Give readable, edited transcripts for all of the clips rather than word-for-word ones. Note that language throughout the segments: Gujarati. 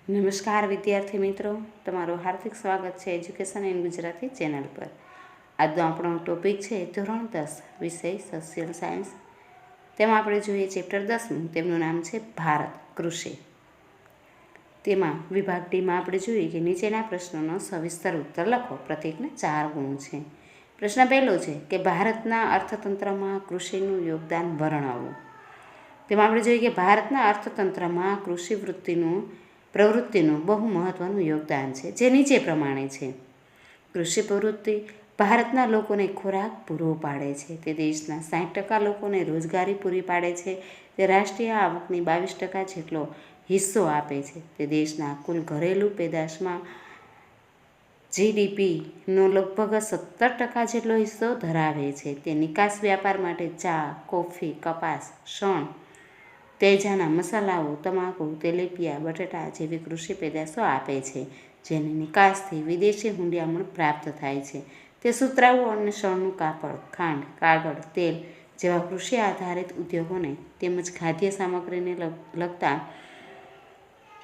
નમસ્કાર વિદ્યાર્થી મિત્રો, તમારું હાર્દિક સ્વાગત છે એજ્યુકેશન ઇન ગુજરાતી ચેનલ પર. આજનો આપણો ટોપિક છે ધોરણ 10 વિષય સોશિયલ સાયન્સ. તેમાં આપણે જોઈએ ચેપ્ટર 10નું, તેમનું નામ છે ભારત કૃષિ. તેમાં વિભાગ ડીમાં આપણે જોઈએ કે નીચેના પ્રશ્નોનો સવિસ્તર ઉત્તર લખો. પ્રત્યેકને 4 ગુણ છે. પ્રશ્ન પહેલો છે કે ભારતના અર્થતંત્રમાં કૃષિનું યોગદાન વર્ણવો. તેમાં આપણે જોઈએ કે ભારતના અર્થતંત્રમાં કૃષિ પ્રવૃત્તિનું બહુ મહત્ત્વનું યોગદાન છે, જે નીચે પ્રમાણે છે. કૃષિ પ્રવૃત્તિ ભારતના લોકોને ખોરાક પૂરો પાડે છે. તે દેશના 60% લોકોને રોજગારી પૂરી પાડે છે. તે રાષ્ટ્રીય આવકની 22% જેટલો હિસ્સો આપે છે. તે દેશના કુલ ઘરેલું પેદાશમાં GDPનો લગભગ 17% જેટલો હિસ્સો ધરાવે છે. તે નિકાસ વ્યાપાર માટે ચા, કોફી, કપાસ, શણ, તેજાના મસાલાઓ, તમાકુ, તેલીબિયાં, બટાટા જેવી કૃષિ પેદાશો આપે છે, જેની નિકાસથી વિદેશી હુંડિયામણ પ્રાપ્ત થાય છે. તે સુતરાઉ અને શણનું કાપડ, ખાંડ, કાગળ, તેલ જેવા કૃષિ આધારિત ઉદ્યોગોને તેમજ ખાદ્ય સામગ્રીને લગતા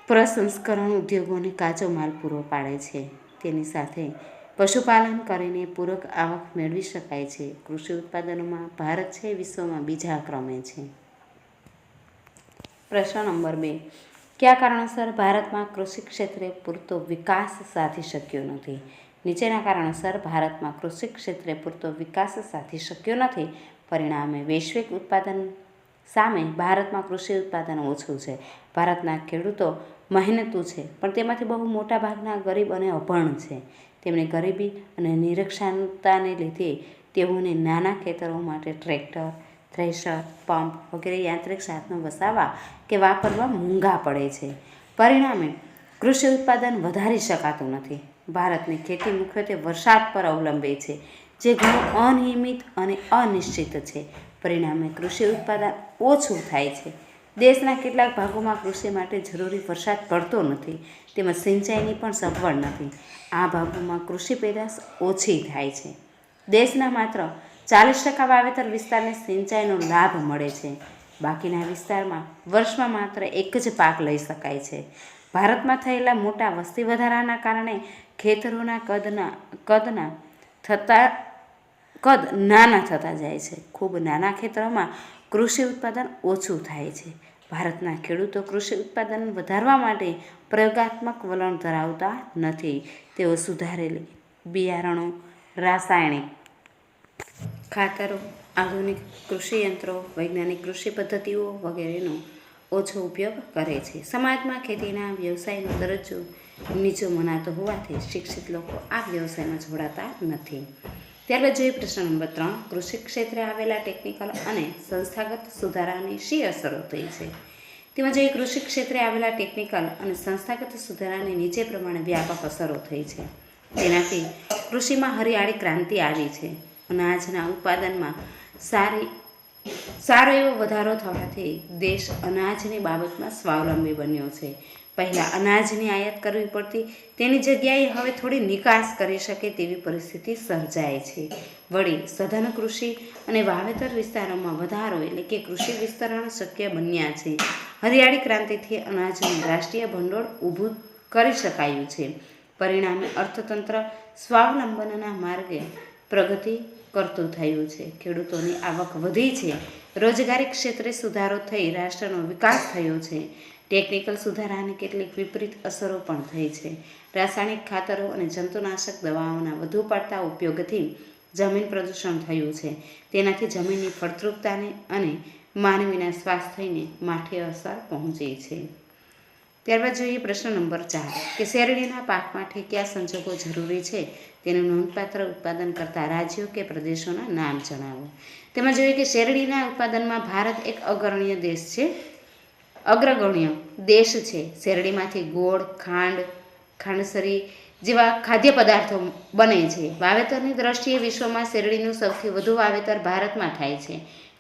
પ્રસંસ્કરણ ઉદ્યોગોને કાચો માલ પૂરો પાડે છે. તેની સાથે પશુપાલન કરીને પૂરક આવક મેળવી શકાય છે. કૃષિ ઉત્પાદનોમાં ભારત છે વિશ્વમાં બીજા ક્રમે છે. પ્રશ્ન નંબર 2. કયા કારણોસર ભારતમાં કૃષિ ક્ષેત્રે પૂરતો વિકાસ સાધી શક્યો નથી? નીચેના કારણોસર ભારતમાં કૃષિ ક્ષેત્રે પૂરતો વિકાસ સાધી શક્યો નથી. પરિણામે વૈશ્વિક ઉત્પાદન સામે ભારતમાં કૃષિ ઉત્પાદન ઓછું છે. ભારતના ખેડૂતો મહેનતુ છે, પણ તેમાંથી બહુ મોટા ભાગના ગરીબ અને અભણ છે. તેમની ગરીબી અને નિરક્ષરતાને લીધે તેઓને નાના ખેતરો માટે ટ્રેક્ટર, થ્રેશર, પંપ વગેરે યાંત્રિક સાધનો વસાવવા કે વાપરવા મોંઘા પડે છે. પરિણામે કૃષિ ઉત્પાદન વધારી શકાતું નથી. ભારતની ખેતી મુખ્યત્વે વરસાદ પર અવલંબે છે, જે ઘણું અનિયમિત અને અનિશ્ચિત છે. પરિણામે કૃષિ ઉત્પાદન ઓછું થાય છે. દેશના કેટલાક ભાગોમાં કૃષિ માટે જરૂરી વરસાદ પડતો નથી, તેમજ સિંચાઈની પણ સગવડ નથી. આ ભાગોમાં કૃષિ પેદાશ ઓછી થાય છે. દેશના માત્ર 40% વાવેતર વિસ્તારને સિંચાઈનો લાભ મળે છે. બાકીના વિસ્તારમાં વર્ષમાં માત્ર એક જ પાક લઈ શકાય છે. ભારતમાં થયેલા મોટા વસ્તી વધારાના કારણે ખેતરોના કદ નાના થતા જાય છે. ખૂબ નાના ખેતરોમાં કૃષિ ઉત્પાદન ઓછું થાય છે. ભારતના ખેડૂતો કૃષિ ઉત્પાદન વધારવા માટે પ્રયોગાત્મક વલણ ધરાવતા નથી. તેઓ સુધારેલી બિયારણો, રાસાયણિક ખાતરો, આધુનિક કૃષિ યંત્રો, વૈજ્ઞાનિક કૃષિ પદ્ધતિઓ વગેરેનો ઓછો ઉપયોગ કરે છે. સમાજમાં ખેતીના વ્યવસાયનો દરજ્જો નીચો મનાતો હોવાથી શિક્ષિત લોકો આ વ્યવસાયમાં જોડાતા નથી. ત્યારબાદ જોઈએ પ્રશ્ન નંબર 3. કૃષિ ક્ષેત્રે આવેલા ટેકનિકલ અને સંસ્થાગત સુધારાની શી અસરો થઈ છે? તેમાં જોઈએ કૃષિ ક્ષેત્રે આવેલા ટેકનિકલ અને સંસ્થાગત સુધારાની નીચે પ્રમાણે વ્યાપક અસરો થઈ છે. તેનાથી કૃષિમાં હરિયાળી ક્રાંતિ આવી છે. અનાજના ઉત્પાદનમાં સારો એવો વધારો થવાથી દેશ અનાજની બાબતમાં સ્વાવલંબી બન્યો છે. પહેલાં અનાજની આયાત કરવી પડતી, તેની જગ્યાએ હવે થોડી નિકાસ કરી શકે તેવી પરિસ્થિતિ સર્જાય છે. વળી સઘન કૃષિ અને વાવેતર વિસ્તારોમાં વધારો એટલે કે કૃષિ વિસ્તરણ શક્ય બન્યા છે. હરિયાળી ક્રાંતિથી અનાજનું રાષ્ટ્રીય ભંડોળ ઊભું કરી શકાયું છે. પરિણામે અર્થતંત્ર સ્વાવલંબનના માર્ગે પ્રગતિ કરતું થયું છે. ખેડૂતોની આવક વધી છે. રોજગારી ક્ષેત્રે સુધારો થઈ રાષ્ટ્રનો વિકાસ થયો છે. ટેકનિકલ સુધારાની કેટલીક વિપરીત અસરો પણ થઈ છે. રાસાયણિક ખાતરો અને જંતુનાશક દવાઓના વધુ પડતા ઉપયોગથી જમીન પ્રદૂષણ થયું છે. તેનાથી જમીનની ફળદ્રુપતાને અને માનવીના સ્વાસ્થ્યને માઠી અસર પહોંચી છે. ત્યારબાદ જોઈએ પ્રશ્ન નંબર 4 કે શેરડીના પાક માટે કયા સંજોગો જરૂરી છે? તેનું નોંધપાત્ર ઉત્પાદન કરતા રાજ્યો કે પ્રદેશોના નામ જણાવો. તેમાં જોઈએ કે શેરડીના ઉત્પાદનમાં ભારત એક અગ્રગણ્ય દેશ છે. શેરડીમાંથી ગોળ, ખાંડ, ખાંડસરી જેવા ખાદ્ય પદાર્થો બને છે. વાવેતરની દ્રષ્ટિએ વિશ્વમાં શેરડીનું સૌથી વધુ વાવેતર ભારતમાં થાય છે.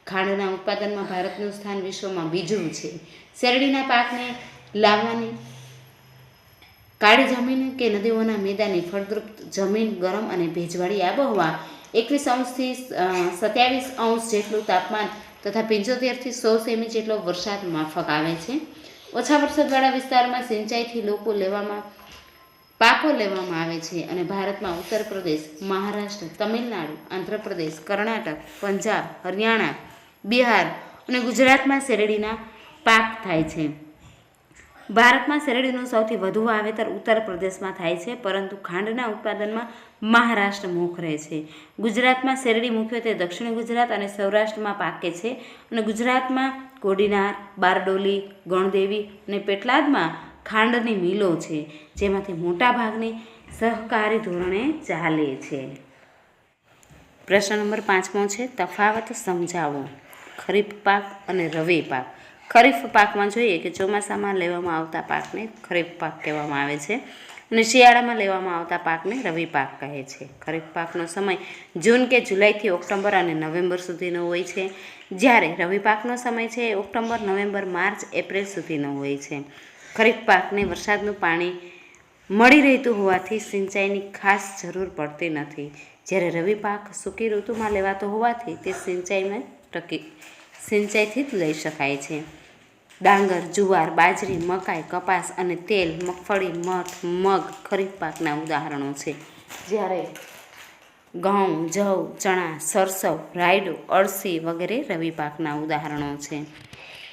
ખાંડના ઉત્પાદનમાં ભારતનું સ્થાન વિશ્વમાં બીજું છે. શેરડીના પાકને લાવવાની કાળી જમીન કે નદીઓના મેદાની ફળદ્રુપ જમીન, ગરમ અને ભેજવાળી આબોહવા, 21°થી 27° જેટલું તાપમાન તથા 75 થી 100 સેમી જેટલો વરસાદ માફક આવે છે. ઓછા વરસાદવાળા વિસ્તારમાં સિંચાઈથી પાકો લેવામાં આવે છે અને ભારતમાં ઉત્તર પ્રદેશ, મહારાષ્ટ્ર, તમિલનાડુ, આંધ્રપ્રદેશ, કર્ણાટક, પંજાબ, હરિયાણા, બિહાર અને ગુજરાતમાં શેરડીના પાક થાય છે. ભારતમાં શેરડીનું સૌથી વધુ વાવેતર ઉત્તર પ્રદેશમાં થાય છે, પરંતુ ખાંડના ઉત્પાદનમાં મહારાષ્ટ્ર મોખરે છે. ગુજરાતમાં શેરડી મુખ્યત્વે દક્ષિણ ગુજરાત અને સૌરાષ્ટ્રમાં પાકે છે અને ગુજરાતમાં કોડીનાર, બારડોલી, ગણદેવી અને પેટલાદમાં ખાંડની મિલો છે, જેમાંથી મોટાભાગની સહકારી ધોરણે ચાલે છે. પ્રશ્ન નંબર 5 છે, તફાવત સમજાવો. ખરીફ પાક અને રવિ પાક. ખરીફ પાકમાં જોઈએ કે ચોમાસામાં લેવામાં આવતા પાકને ખરીફ પાક કહેવામાં આવે છે અને શિયાળામાં લેવામાં આવતા પાકને રવિ પાક કહે છે. ખરીફ પાકનો સમય જૂન કે જુલાઈથી ઓક્ટોબર અને નવેમ્બર સુધીનો હોય છે, જ્યારે રવિ પાકનો સમય છે એ ઓક્ટોબર, નવેમ્બર, માર્ચ, એપ્રિલ સુધીનો હોય છે. ખરીફ પાકને વરસાદનું પાણી મળી રહેતું હોવાથી સિંચાઈની ખાસ જરૂર પડતી નથી, જ્યારે રવિ પાક સૂકી ઋતુમાં લેવાતો હોવાથી તે સિંચાઈથી જ લઈ શકાય છે. ડાંગર, જુવાર, બાજરી, મકાઈ, કપાસ અને તેલ, મગફળી, મગ ખરીફ પાકના ઉદાહરણો છે, જ્યારે ઘઉં, જવ, ચણા, સરસવ, રાયડો, અળસી વગેરે રવિ પાકના ઉદાહરણો છે.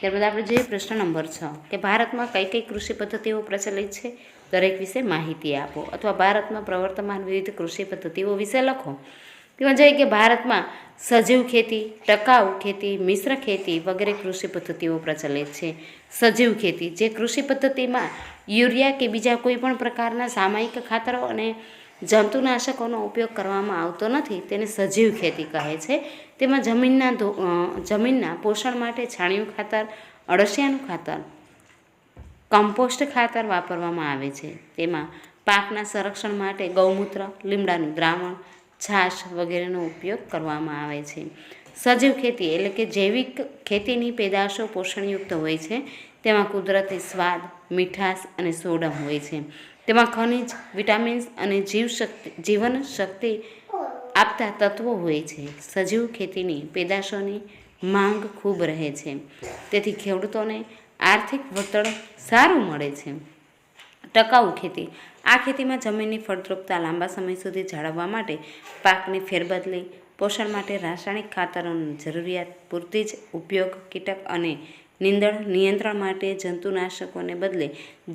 ત્યારબાદ આપણે જોઈએ પ્રશ્ન નંબર 6 કે ભારતમાં કઈ કઈ કૃષિ પદ્ધતિઓ પ્રચલિત છે, દરેક વિશે માહિતી આપો, અથવા ભારતમાં પ્રવર્તમાન વિવિધ કૃષિ પદ્ધતિઓ વિશે લખો. તેમાં જોઈએ કે ભારતમાં સજીવ ખેતી, ટકાઉ ખેતી, મિશ્ર ખેતી વગેરે કૃષિ પદ્ધતિઓ પ્રચલિત છે. સજીવ ખેતી, જે કૃષિ પદ્ધતિમાં યુરિયા કે બીજા કોઈ પણ પ્રકારના સામયિક ખાતરો અને જંતુનાશકોનો ઉપયોગ કરવામાં આવતો નથી, તેને સજીવ ખેતી કહે છે. તેમાં જમીનના પોષણ માટે છાણિયું ખાતર, અળસિયાનું ખાતર, કમ્પોસ્ટ ખાતર વાપરવામાં આવે છે. તેમાં પાકના સંરક્ષણ માટે ગૌમૂત્ર, લીમડાનું દ્રાવણ, છાશ વગેરેનો ઉપયોગ કરવામાં આવે છે. સજીવ ખેતી એટલે કે જૈવિક ખેતીની પેદાશો પોષણયુક્ત હોય છે. તેમાં કુદરતી સ્વાદ, મીઠાશ અને સોડમ હોય છે. તેમાં ખનિજ, વિટામિન્સ અને જીવન શક્તિ આપતા તત્વો હોય છે. સજીવ ખેતીની પેદાશોની માંગ ખૂબ રહે છે, તેથી ખેડૂતોને આર્થિક વળતર સારું મળે છે. ટકાઉ ખેતી, આ ખેતીમાં જમીનની ફળદ્રુપતા લાંબા સમય સુધી જાળવવા માટે પાકની ફેરબદલી, પોષણ માટે રાસાયણિક ખાતરોની જરૂરિયાત પૂરતી જ ઉપયોગ, કીટક અને નીંદણ નિયંત્રણ માટે જંતુનાશકોને બદલે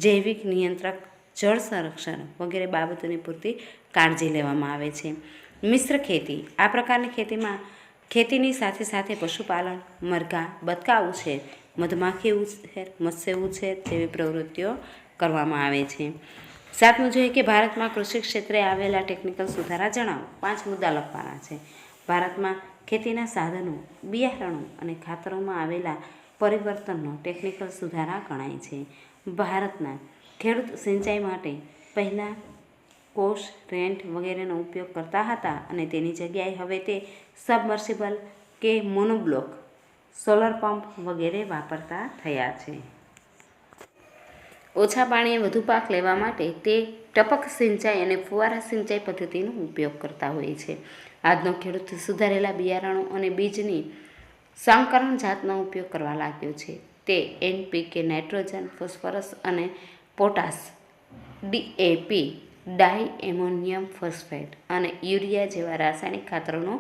જૈવિક નિયંત્રક, જળ સંરક્ષણ વગેરે બાબતોની પૂરતી કાળજી લેવામાં આવે છે. મિશ્ર ખેતી, આ પ્રકારની ખેતીની સાથે સાથે પશુપાલન, મરઘા, બતકા ઉછેર, મધમાખી ઉછેર, મત્સ્ય ઉછેર જેવી પ્રવૃત્તિઓ કરવામાં આવે છે. 7 જોઈએ કે ભારતમાં કૃષિ ક્ષેત્રે આવેલા ટેકનિકલ સુધારા જણાવો. 5 મુદ્દા લખવાના છે. ભારતમાં ખેતીના સાધનો, બિયારણો અને ખાતરોમાં આવેલા પરિવર્તનનો ટેકનિકલ સુધારા ગણાય છે. ભારતના ખેડૂત સિંચાઈ માટે પહેલાં કોષ, રેન્ટ વગેરેનો ઉપયોગ કરતા હતા અને તેની જગ્યાએ હવે તે સબમર્સિબલ કે મોનોબ્લોક, સોલર પંપ વગેરે વાપરતા થયા છે. ઓછા પાણીએ વધુ પાક લેવા માટે તે ટપક સિંચાઈ અને ફુવારા સિંચાઈ પદ્ધતિનો ઉપયોગ કરતા હોય છે. આજનો ખેડૂત સુધારેલા બિયારણો અને બીજની સંકરણ જાતનો ઉપયોગ કરવા લાગ્યો છે. તે NPK, નાઇટ્રોજન, ફોસ્ફરસ અને પોટાશ, DAP, ડાઈ એમોનિયમ ફોસ્ફેટ અને યુરિયા જેવા રાસાયણિક ખાતરોનો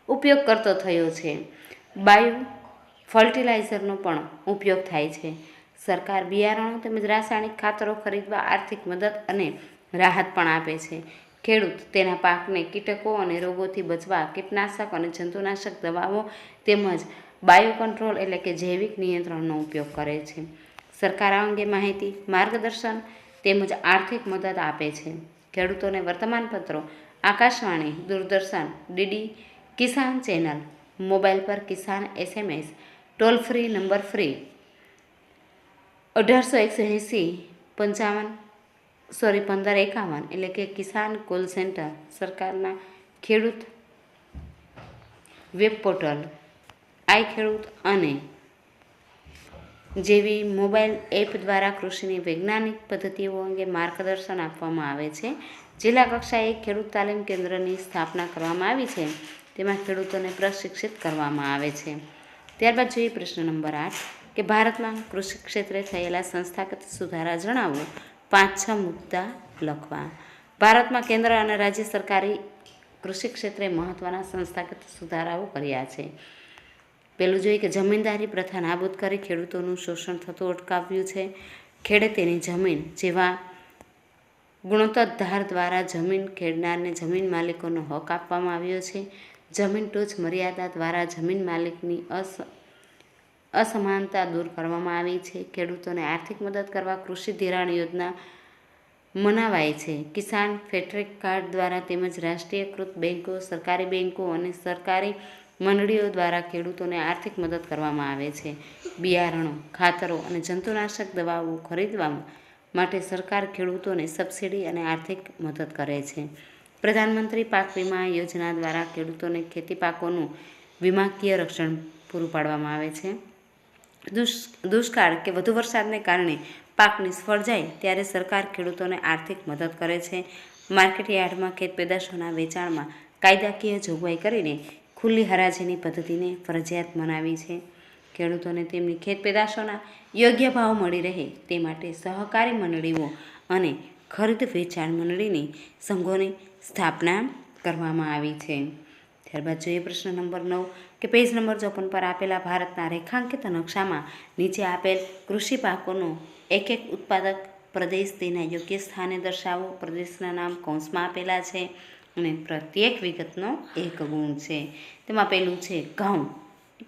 ઉપયોગ કરતો થયો છે. બાયો ફર્ટિલાઇઝરનો પણ ઉપયોગ થાય છે. સરકાર બિયારણો તેમજ રાસાયણિક ખાતરો ખરીદવા આર્થિક મદદ અને રાહત પણ આપે છે. ખેડૂત તેના પાકને કીટકો અને રોગોથી બચવા કીટનાશક અને જંતુનાશક દવાઓ તેમજ બાયોકન્ટ્રોલ એટલે કે જૈવિક નિયંત્રણનો ઉપયોગ કરે છે. સરકાર આ અંગે માહિતી, માર્ગદર્શન તેમજ આર્થિક મદદ આપે છે. ખેડૂતોને વર્તમાનપત્રો, આકાશવાણી, દૂરદર્શન, DD કિસાન ચેનલ, મોબાઈલ પર Kisan SMS, toll free number free 1881 એટલે કે કિસાન કોલ સેન્ટર, સરકારના ખેડૂત વેબ પોર્ટલ, આઈ ખેડૂત અને જેવી મોબાઈલ એપ દ્વારા કૃષિની વૈજ્ઞાનિક પદ્ધતિઓ અંગે માર્ગદર્શન આપવામાં આવે છે. જિલ્લા કક્ષાએ ખેડૂત તાલીમ કેન્દ્રની સ્થાપના કરવામાં આવી છે. તેમાં ખેડૂતોને પ્રશિક્ષિત કરવામાં આવે છે. ત્યારબાદ જોઈએ પ્રશ્ન નંબર 8 કે ભારતમાં કૃષિ ક્ષેત્રે થયેલા સંસ્થાગત સુધારા જણાવો. 5-6 મુદ્દા લખવા. ભારતમાં કેન્દ્ર અને રાજ્ય સરકારી કૃષિ ક્ષેત્રે મહત્વના સંસ્થાગત સુધારાઓ કર્યા છે. પહેલું જોઈએ કે જમીનદારી પ્રથા નાબૂદ કરી ખેડૂતોનું શોષણ થતું અટકાવ્યું છે. ખેડૂતોની જમીન જેવા ગુણોત્તર દ્વારા જમીન ખેડનારને જમીન માલિકોનો હક આપવામાં આવ્યો છે. જમીન ટોચ મર્યાદા દ્વારા જમીન માલિકની અસમાનતા દૂર કરવામાં આવી છે. ખેડૂતોને આર્થિક મદદ કરવા કૃષિ ધિરાણ યોજના મનાવાય છે. કિસાન ફેડરેટ કાર્ડ દ્વારા તેમજ રાષ્ટ્રીયકૃત બેન્કો, સરકારી બેન્કો અને સરકારી મંડળીઓ દ્વારા ખેડૂતોને આર્થિક મદદ કરવામાં આવે છે. બિયારણો, ખાતરો અને જંતુનાશક દવાઓ ખરીદવા માટે સરકાર ખેડૂતોને સબસિડી અને આર્થિક મદદ કરે છે. પ્રધાનમંત્રી પાક વીમા યોજના દ્વારા ખેડૂતોને ખેતી પાકોનું વીમાકીય રક્ષણ પૂરું પાડવામાં આવે છે. દુષ્કાળ કે વધુ વરસાદને કારણે પાક નિષ્ફળ જાય ત્યારે સરકાર ખેડૂતોને આર્થિક મદદ કરે છે. માર્કેટ યાર્ડમાં ખેત પેદાશોના વેચાણમાં કાયદાકીય જોગવાઈ કરીને ખુલ્લી હરાજીની પદ્ધતિને ફરજિયાત બનાવી છે. ખેડૂતોને તેમની ખેત પેદાશોના યોગ્ય ભાવ મળી રહે તે માટે સહકારી મંડળીઓ અને ખરીદ વેચાણ મંડળીની સંઘોની સ્થાપના કરવામાં આવી છે. ત્યારબાદ જોઈએ પ્રશ્ન નંબર 9 કે પેજ નંબર 54 પર આપેલા ભારતના રેખાંકિત નકશામાં નીચે આપેલ કૃષિ પાકોનો એક ઉત્પાદક પ્રદેશ તેના યોગ્ય સ્થાને દર્શાવો. પ્રદેશના નામ કૌંસમાં આપેલા છે અને પ્રત્યેક વિગતનો એક ગુણ છે. તેમાં પહેલું છે ઘઉં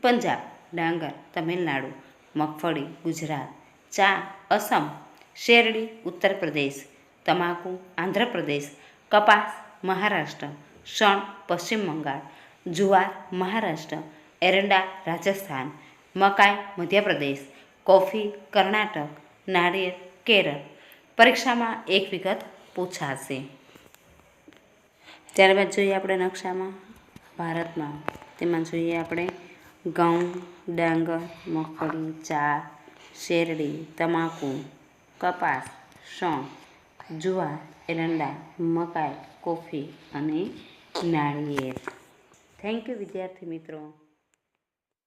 પંજાબ, ડાંગર તમિલનાડુ, મગફળી ગુજરાત, ચા અસમ, શેરડી ઉત્તર પ્રદેશ, તમાકુ આંધ્રપ્રદેશ, કપાસ મહારાષ્ટ્ર, શણ પશ્ચિમ બંગાળ, જુવાર મહારાષ્ટ્ર, એરંડા રાજસ્થાન, મકાઈ મધ્યપ્રદેશ, કોફી કર્ણાટક, નાળિયેર કેરળ. પરીક્ષામાં એક વિગત પૂછાશે. ત્યારબાદ જોઈએ આપણે નકશામાં ભારતમાં. તેમાં જોઈએ આપણે ઘઉં, ડાંગર, મગફળી, ચા, શેરડી, તમાકુ, કપાસ, શણ, જુવાર, એરંડા, મકાઈ, કોફી અને નાળિયેર. થેન્ક યુ વિદ્યાર્થી મિત્રો.